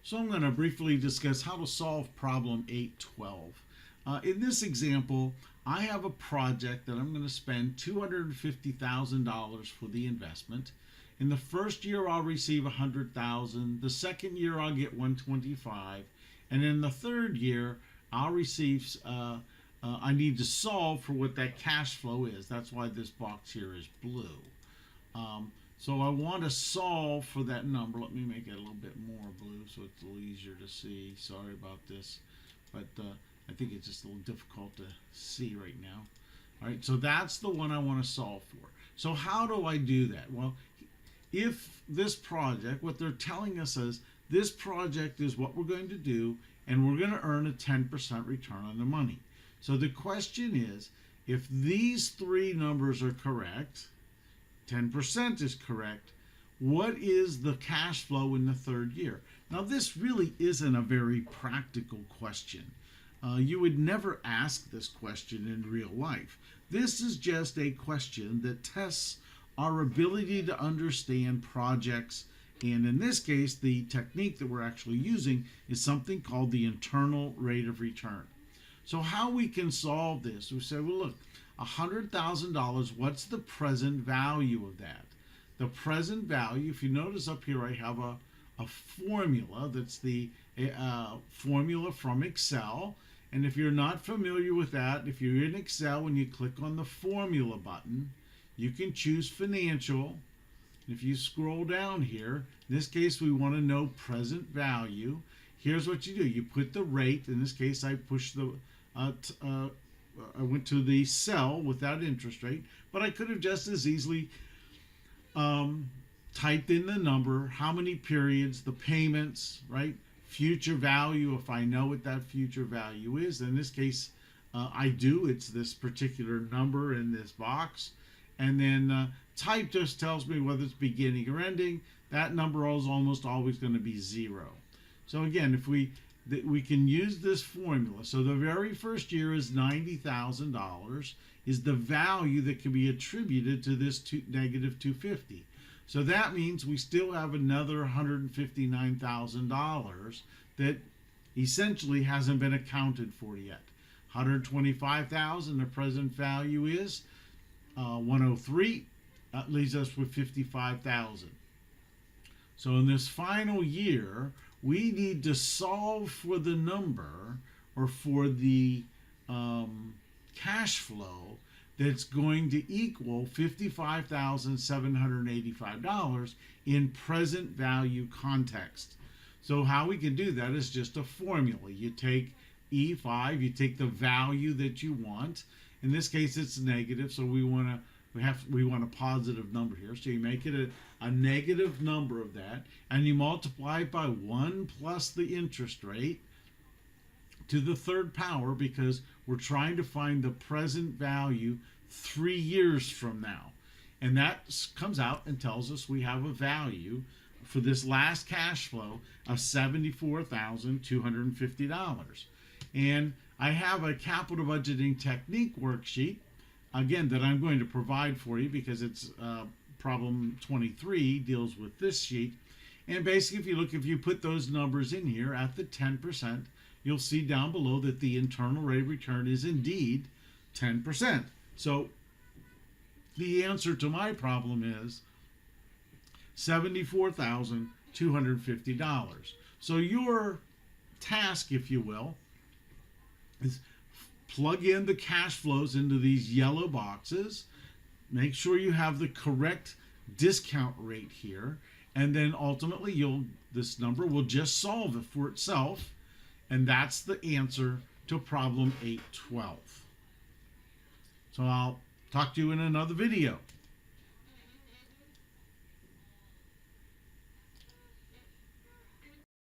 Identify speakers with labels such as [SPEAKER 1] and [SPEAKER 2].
[SPEAKER 1] So I'm going to briefly discuss how to solve problem 812. In this example, I have a project that I'm going to spend $250,000 for the investment. In the first year, I'll receive $100,000. The second year, I'll get $125,000, and in the third year, I'll receive. I need to solve for what that cash flow is. That's why this box here is blue. So I want to solve for that number. Let me make it a little bit more blue so it's a little easier to see. Sorry about this, but I think it's just a little difficult to see right now. All right, so that's the one I want to solve for. So how do I do that? Well, if this project, what they're telling us is this project is what we're going to do, and we're going to earn a 10% return on the money. So the question is, if these three numbers are correct, 10% is correct, what is the cash flow in the third year? Now, this really isn't a very practical question. You would never ask this question in real life. This is just a question that tests our ability to understand projects, and in this case, the technique that we're actually using is something called the internal rate of return. So how we can solve this, we say, well, look, $100,000, what's the present value of that? The present value, if you notice up here, I have a formula that's the formula from Excel. And if you're not familiar with that, if you're in Excel, when you click on the formula button, you can choose financial. If you scroll down here, in this case, we want to know present value. Here's what you do. You put the rate. In this case, I pushed the I went to the cell without interest rate, but I could have just as easily typed in the number, how many periods, the payments, right? Future value, if I know what that future value is. In this case, I do. It's this particular number in this box. And then type just tells me whether it's beginning or ending. That number is almost always going to be 0. So again, if we can use this formula. So the very first year is $90,000 is the value that can be attributed to this negative 250. So that means we still have another $159,000 that essentially hasn't been accounted for yet. $125,000, the present value is 103. That leaves us with $55,000. So in this final year, we need to solve for the number or for the cash flow that's going to equal $55,785 in present value context. So how we can do that is just a formula. You take E5, you take the value that you want. In this case, it's negative, so we want a positive number here. So you make it a negative number of that, and you multiply it by 1 plus the interest rate to the third power, because we're trying to find the present value 3 years from now. And that comes out and tells us we have a value for this last cash flow of $74,250. And I have a capital budgeting technique worksheet, again, that I'm going to provide for you because it's problem 23 deals with this sheet. And basically, if you put those numbers in here at the 10%, you'll see down below that the internal rate of return is indeed 10%. So the answer to my problem is $74,250. So your task, if you will, is plug in the cash flows into these yellow boxes. Make sure you have the correct discount rate here, and then ultimately this number will just solve it for itself, and that's the answer to problem 812. So I'll talk to you in another video.